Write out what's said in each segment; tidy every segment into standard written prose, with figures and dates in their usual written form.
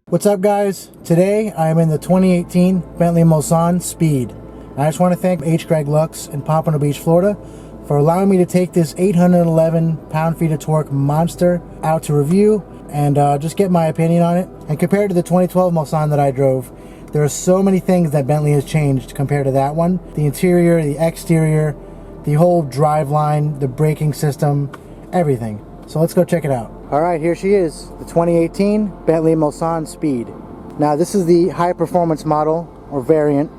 What's up, guys? Today I am in the 2018 Bentley Mulsanne Speed. I just want to thank HGreg LUX in Pompano Beach, Florida for allowing me to take this 811 pound-feet of torque monster out to review and just get my opinion on it. And compared to the 2012 Mulsanne that I drove, there are so many things that Bentley has changed compared to that one. The interior, the exterior, the whole drive line, the braking system, everything. So let's go check it out. Alright, here she is, the 2018 Bentley Mulsanne Speed. Now this is the high performance model or variant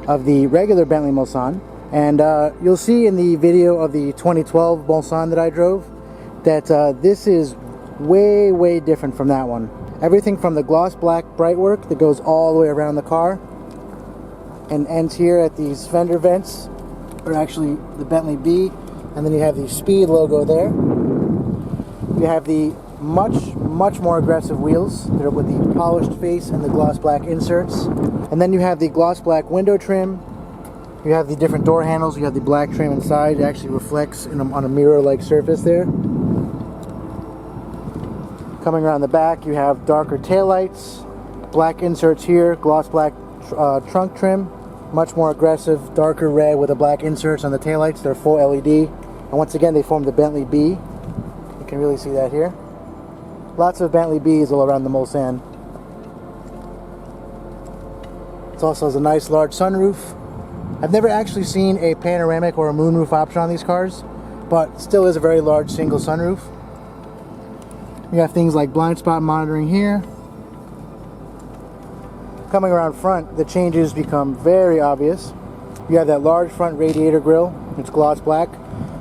of the regular Bentley Mulsanne, and you'll see in the video of the 2012 Mulsanne that I drove that this is way different from that one. Everything from the gloss black brightwork that goes all the way around the car and ends here at these fender vents, or actually the Bentley B, and then you have the Speed logo there. You have the much more aggressive wheels that are with the polished face and the gloss black inserts. And then you have the gloss black window trim. You have the different door handles. You have the black trim inside. It actually reflects on a mirror-like surface there. Coming around the back, you have darker taillights, black inserts here, gloss black trunk trim, much more aggressive, darker red with the black inserts on the taillights. They're full LED. And once again, they form the Bentley B. You can really see that here. Lots of Bentley Bs all around the Mulsanne. It also has a nice large sunroof. I've never actually seen a panoramic or a moonroof option on these cars, but still is a very large single sunroof. You have things like blind spot monitoring here. Coming around front, the changes become very obvious. You have that large front radiator grille. It's gloss black,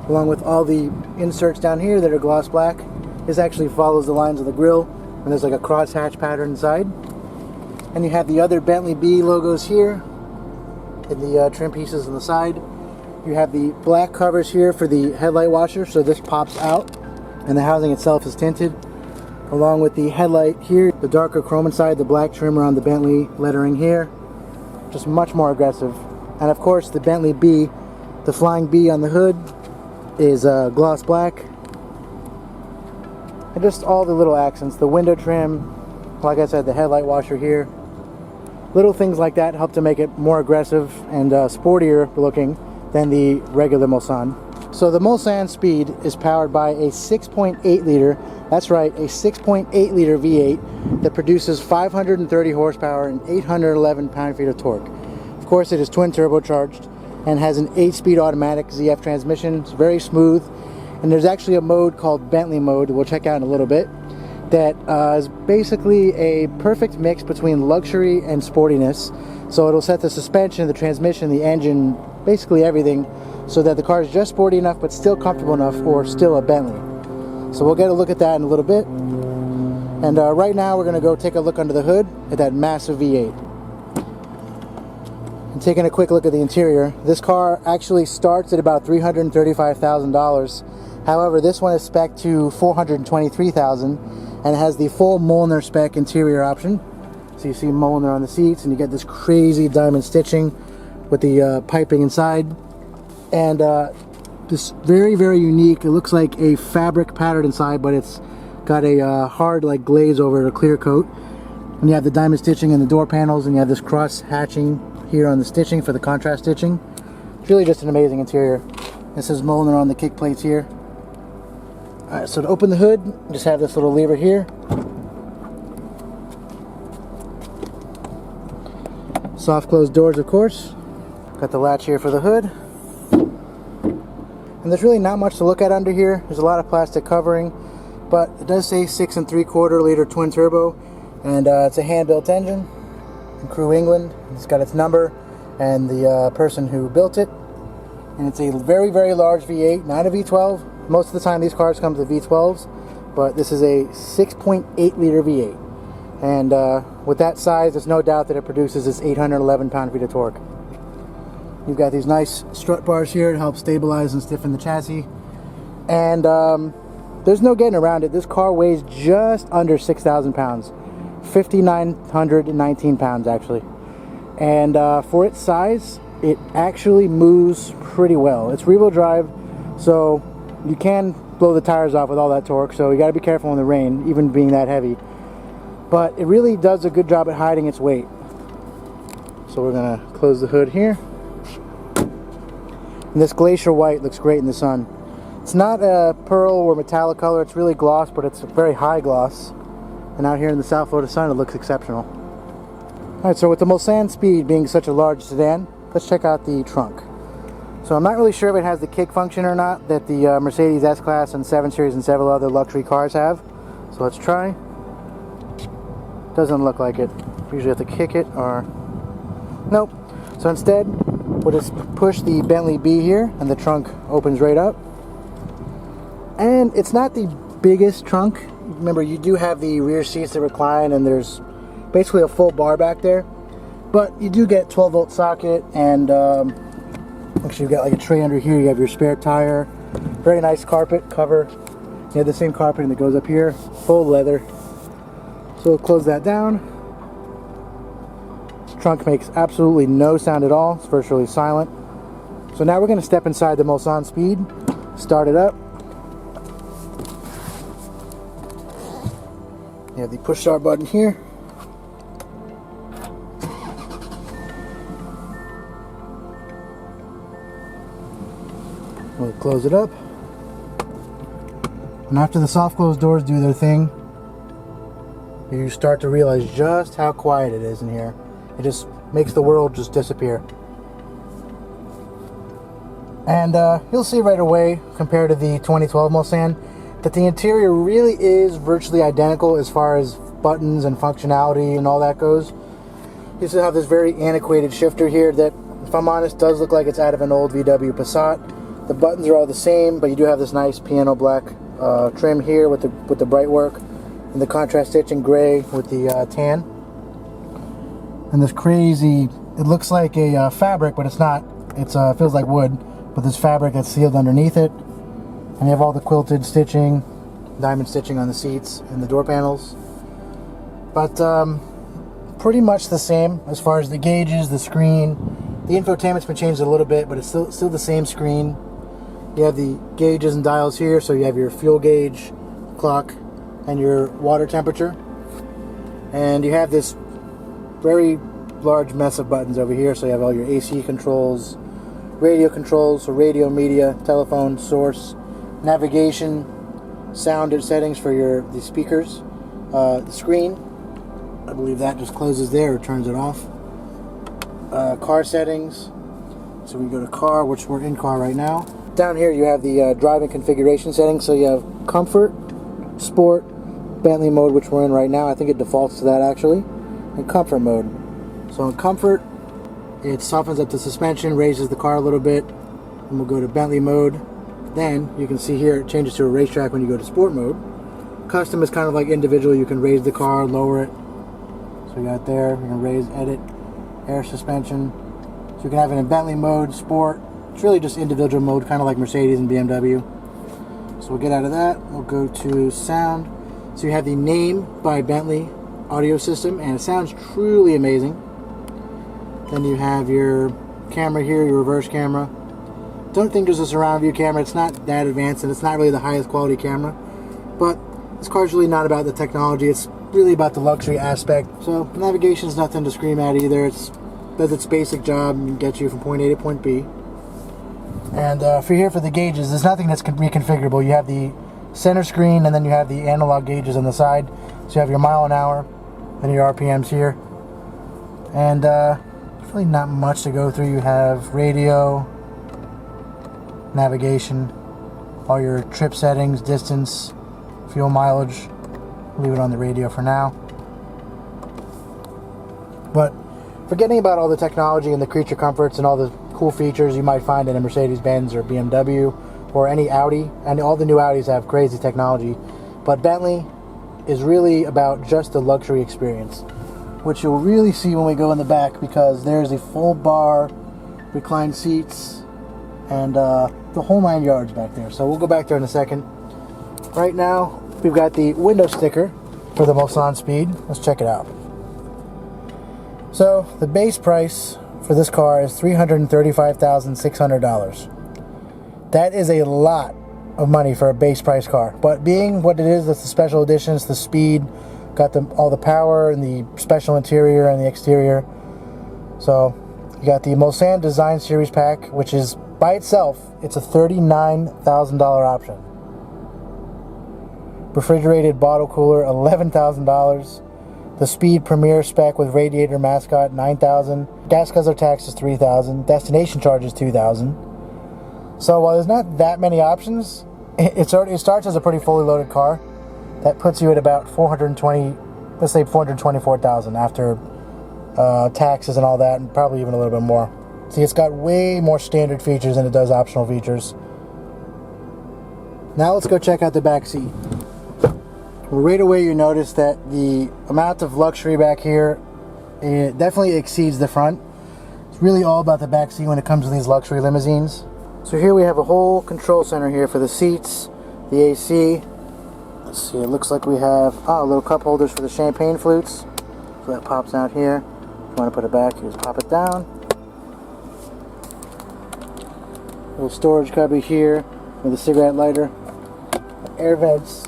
along with all the inserts down here that are gloss black. This actually follows the lines of the grille, and there's like a crosshatch pattern inside. And you have the other Bentley B logos here in the trim pieces on the side. You have the black covers here for the headlight washer, so this pops out, and the housing itself is tinted, along with the headlight here, the darker chrome inside, the black trim around the Bentley lettering here. Just much more aggressive. And of course the Bentley B, the flying B on the hood, is gloss black. And just all the little accents, the window trim, like I said, the headlight washer here. Little things like that help to make it more aggressive and sportier looking than the regular Mulsanne. So the Mulsanne Speed is powered by a 6.8 liter, that's right, a 6.8 liter V8 that produces 530 horsepower and 811 pound-feet of torque. Of course, it is twin turbocharged and has an 8-speed automatic ZF transmission. It's very smooth, and there's actually a mode called Bentley mode that we'll check out in a little bit that is basically a perfect mix between luxury and sportiness. So it'll set the suspension, the transmission, the engine, basically everything, so that the car is just sporty enough but still comfortable enough for still a Bentley. So we'll get a look at that in a little bit. And right now we're going to go take a look under the hood at that massive V8. And taking a quick look at the interior, this car actually starts at about $335,000. However, this one is spec'd to $423,000 and has the full Mulliner spec interior option. So you see Mulliner on the seats, and you get this crazy diamond stitching with the piping inside. And this very unique, it looks like a fabric pattern inside, but it's got a hard like glaze over it, a clear coat. And you have the diamond stitching in the door panels, and you have this cross hatching here on the stitching for the contrast stitching. It's really just an amazing interior. This is Mulliner on the kick plates here. Alright, so to open the hood, you just have this little lever here. Soft closed doors, of course. Got the latch here for the hood. And there's really not much to look at under here. There's a lot of plastic covering, but it does say 6 3/4 liter twin turbo, and it's a hand-built engine in Crewe, England. It's got its number and the person who built it. And it's a very large V8, not a V12. Most of the time these cars come with V12s, but this is a 6.8 liter V8. And with that size, there's no doubt that it produces this 811 pound-feet of torque. You've got these nice strut bars here to help stabilize and stiffen the chassis. And there's no getting around it. This car weighs just under 6,000 pounds. 5,919 pounds actually. And for its size, it actually moves pretty well. It's rear-wheel drive, so you can blow the tires off with all that torque, so you got to be careful in the rain, even being that heavy. but it really does a good job at hiding its weight. So we're gonna close the hood here. And this glacier white looks great in the sun. It's not a pearl or metallic color, it's really gloss, but it's a very high gloss. And out here in the South Florida sun, it looks exceptional. Alright, so with the Mulsanne Speed being such a large sedan, let's check out the trunk. So I'm not really sure if it has the kick function or not that the Mercedes S-Class and 7 Series and several other luxury cars have. So let's try. Doesn't look like it. Usually have to kick it or... Nope. So instead, we'll just push the Bentley B here and the trunk opens right up. And it's not the biggest trunk. Remember, you do have the rear seats that recline and there's basically a full bar back there. But you do get 12-volt socket and actually you've got like a tray under here. You have your spare tire. Very nice carpet cover. You have the same carpeting that goes up here. Full leather. So we'll close that down. This trunk makes absolutely no sound at all. It's virtually silent. So now we're going to step inside the Mulsanne Speed. Start it up. You have the push start button here. We'll close it up. And after the soft close doors do their thing, you start to realize just how quiet it is in here. It just makes the world just disappear. And you'll see right away, compared to the 2012 Mulsanne, that the interior really is virtually identical as far as buttons and functionality and all that goes. You still have this very antiquated shifter here that, if I'm honest, does look like it's out of an old VW Passat. The buttons are all the same, but you do have this nice piano black trim here with the bright work, and the contrast stitch in gray with the tan. And this crazy, it looks like a fabric, but it's not. It feels like wood, but this fabric that's sealed underneath it. And you have all the quilted stitching, diamond stitching on the seats and the door panels. But pretty much the same as far as the gauges, the screen. The infotainment's been changed a little bit, but it's still the same screen. You have the gauges and dials here, so you have your fuel gauge, clock, and your water temperature. And you have this very large mess of buttons over here, so you have all your AC controls, radio controls, so radio, media, telephone, source, navigation, sound settings for the speakers, the screen. I believe that just closes there or turns it off. Car settings. So we go to car, which we're in car right now. Down here you have the driving configuration settings. So you have comfort, sport, Bentley mode, which we're in right now. I think it defaults to that actually, and comfort mode. So in comfort, it softens up the suspension, raises the car a little bit, and we'll go to Bentley mode. Then you can see here it changes to a racetrack when you go to sport mode. Custom is kind of like individual. You can raise the car, lower it. So we got there. You can raise, edit, air suspension. So you can have it in Bentley mode, sport. It's really just individual mode, kind of like Mercedes and BMW. So we'll get out of that. We'll go to sound. So you have the Name by Bentley audio system, and it sounds truly amazing. Then you have your camera here, your reverse camera. Don't think there's a surround view camera. It's not that advanced, and it's not really the highest quality camera. But this car's really not about the technology. It's really about the luxury aspect. So navigation is nothing to scream at either. It does its basic job and gets you from point A to point B. And for here for the gauges, there's nothing that's reconfigurable. You have the center screen, and then you have the analog gauges on the side. So you have your mile an hour and your RPMs here. And there's really not much to go through. You have radio, navigation, all your trip settings, distance, fuel mileage. Leave it on the radio for now. But forgetting about all the technology and the creature comforts and all the cool features you might find in a Mercedes-Benz or BMW or any Audi, and all the new Audis have crazy technology, but Bentley is really about just the luxury experience, which you'll really see when we go in the back, because there's a full bar, reclined seats, and the whole 9 yards back there. So we'll go back there in a second. Right now we've got the window sticker for the Mulsanne Speed. Let's check it out. So the base price for this car is $335,600. That is a lot of money for a base price car, but being what it is, that's the special edition, it's the Speed, Got all the power and the special interior and the exterior. So you got the Mulsanne Design Series pack, which is by itself, it's a $39,000 option. Refrigerated bottle cooler, $11,000. The Speed Premier spec with radiator mascot, $9,000. Gas guzzler tax is $3,000. Destination charge is $2,000. So while there's not that many options, it starts as a pretty fully loaded car. That puts you at about let's say $424,000 after taxes and all that, and probably even a little bit more. See, it's got way more standard features than it does optional features. Now let's go check out the back seat. Right away you notice that the amount of luxury back here, it definitely exceeds the front. It's really all about the back seat when it comes to these luxury limousines. So here we have a whole control center here for the seats, the AC. Let's see, it looks like we have little cup holders for the champagne flutes. So that pops out here. If you want to put it back, you just pop it down. Little storage cubby here with a cigarette lighter. Air vents,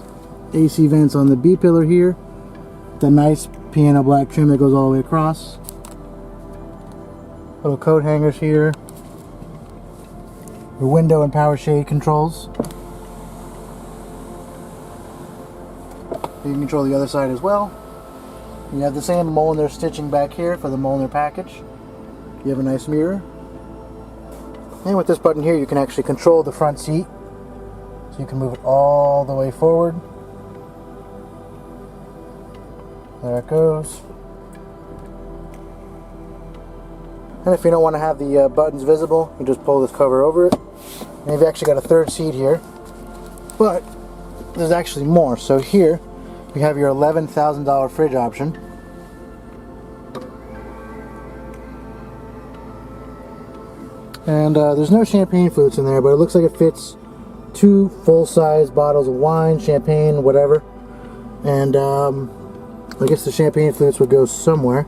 AC vents on the B pillar here. The nice piano black trim that goes all the way across. Little coat hangers here. The window and power shade controls. You can control the other side as well. You have the same Molnar stitching back here for the Molnar package. You have a nice mirror. And with this button here, you can actually control the front seat. So you can move it all the way forward. There it goes. And if you don't want to have the buttons visible, you just pull this cover over it. And you've actually got a third seat here. But there's actually more. So here, we have your $11,000 fridge option. And there's no champagne flutes in there, but it looks like it fits 2 full-size bottles of wine, champagne, whatever. And I guess the champagne flutes would go somewhere.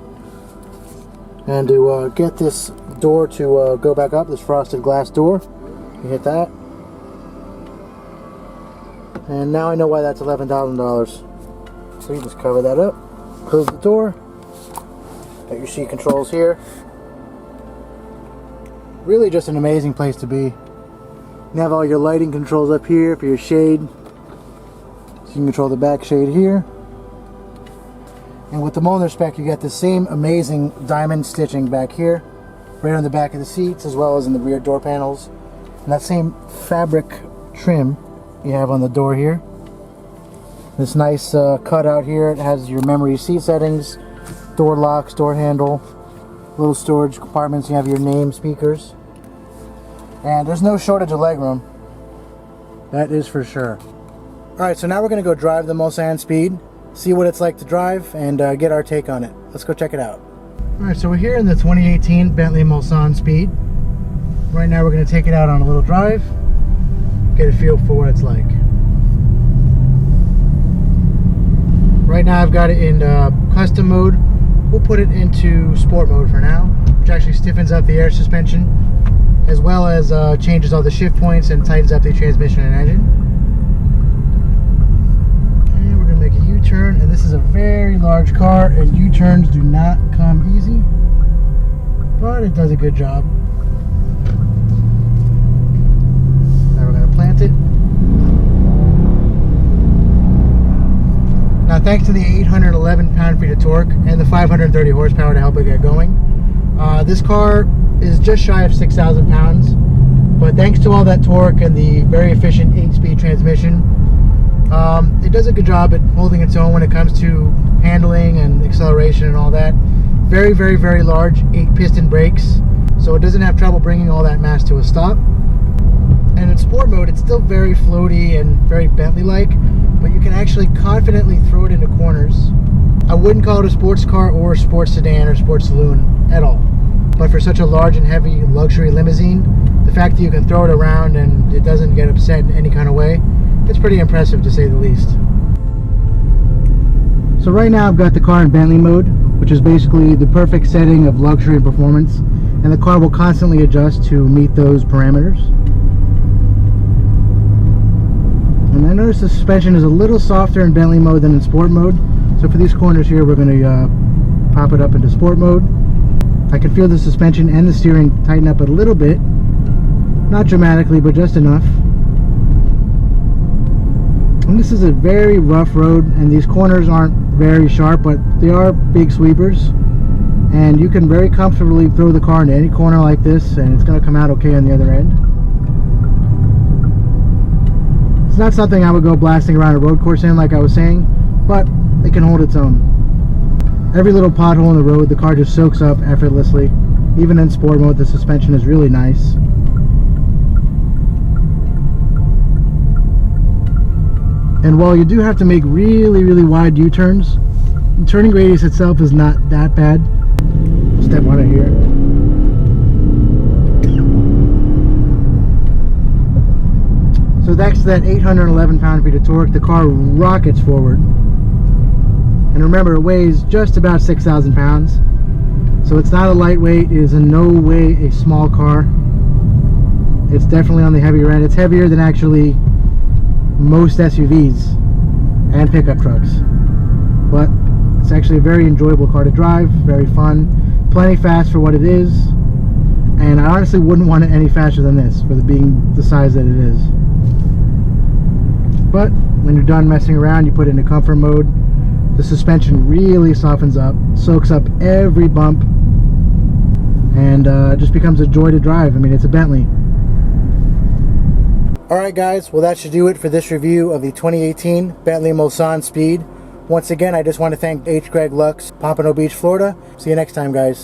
And to get this door to go back up, this frosted glass door, you hit that. And now I know why that's $11,000. So you just cover that up, close the door, got your seat controls here. Really just an amazing place to be. You have all your lighting controls up here for your shade. So you can control the back shade here. And with the Molnar spec, you get the same amazing diamond stitching back here, right on the back of the seats, as well as in the rear door panels. And that same fabric trim you have on the door here. This nice cutout here, it has your memory seat settings, door locks, door handle, little storage compartments, you have your name speakers. And there's no shortage of legroom. That is for sure. Alright, so now we're going to go drive the Mulsanne Speed, see what it's like to drive, and get our take on it. Let's go check it out. Alright, so we're here in the 2018 Bentley Mulsanne Speed. Right now we're going to take it out on a little drive, get a feel for what it's like. Right now I've got it in custom mode. We'll put it into sport mode for now, which actually stiffens up the air suspension, as well as changes all the shift points and tightens up the transmission and engine. And we're going to make a U-turn, and this is a very large car, and U-turns do not come easy, but it does a good job. Now we're going to plant it. Now, thanks to the 811 pound-feet of torque and the 530 horsepower to help it get going, this car is just shy of 6,000 pounds. But thanks to all that torque and the very efficient 8-speed transmission, it does a good job at holding its own when it comes to handling and acceleration and all that. Very, very, very large 8-piston brakes, so it doesn't have trouble bringing all that mass to a stop. And in sport mode, it's still very floaty and very Bentley-like, but you can actually confidently throw it into corners. I wouldn't call it a sports car or a sports sedan or sports saloon at all. But for such a large and heavy luxury limousine, the fact that you can throw it around and it doesn't get upset in any kind of way, it's pretty impressive to say the least. So right now I've got the car in Bentley mode, which is basically the perfect setting of luxury and performance, and the car will constantly adjust to meet those parameters. And I notice the suspension is a little softer in Bentley mode than in sport mode, so So for these corners here, we're going to pop it up into sport mode. I can feel the suspension and the steering tighten up a little bit. Not dramatically, but just enough. And this is a very rough road, and these corners aren't very sharp, but they are big sweepers. And you can very comfortably throw the car into any corner like this, and it's going to come out okay on the other end. It's not something I would go blasting around a road course in, like I was saying, but it can hold its own. Every little pothole in the road, the car just soaks up effortlessly. Even in sport mode, the suspension is really nice. And while you do have to make really wide U-turns, the turning radius itself is not that bad. Step on it here. So thanks to that 811 pound-feet of torque, the car rockets forward. And remember, it weighs just about 6,000 pounds. So it's not a lightweight. It is in no way a small car. It's definitely on the heavier end. It's heavier than actually most SUVs and pickup trucks, but it's actually a very enjoyable car to drive, very fun, plenty fast for what it is, and I honestly wouldn't want it any faster than this for being the size that it is. But when you're done messing around, you put it into comfort mode. The suspension really softens up, soaks up every bump, and just becomes a joy to drive. I mean, it's a Bentley. Alright guys, well that should do it for this review of the 2018 Bentley Mulsanne Speed. Once again, I just want to thank HGreg LUX, Pompano Beach, Florida. See you next time, guys.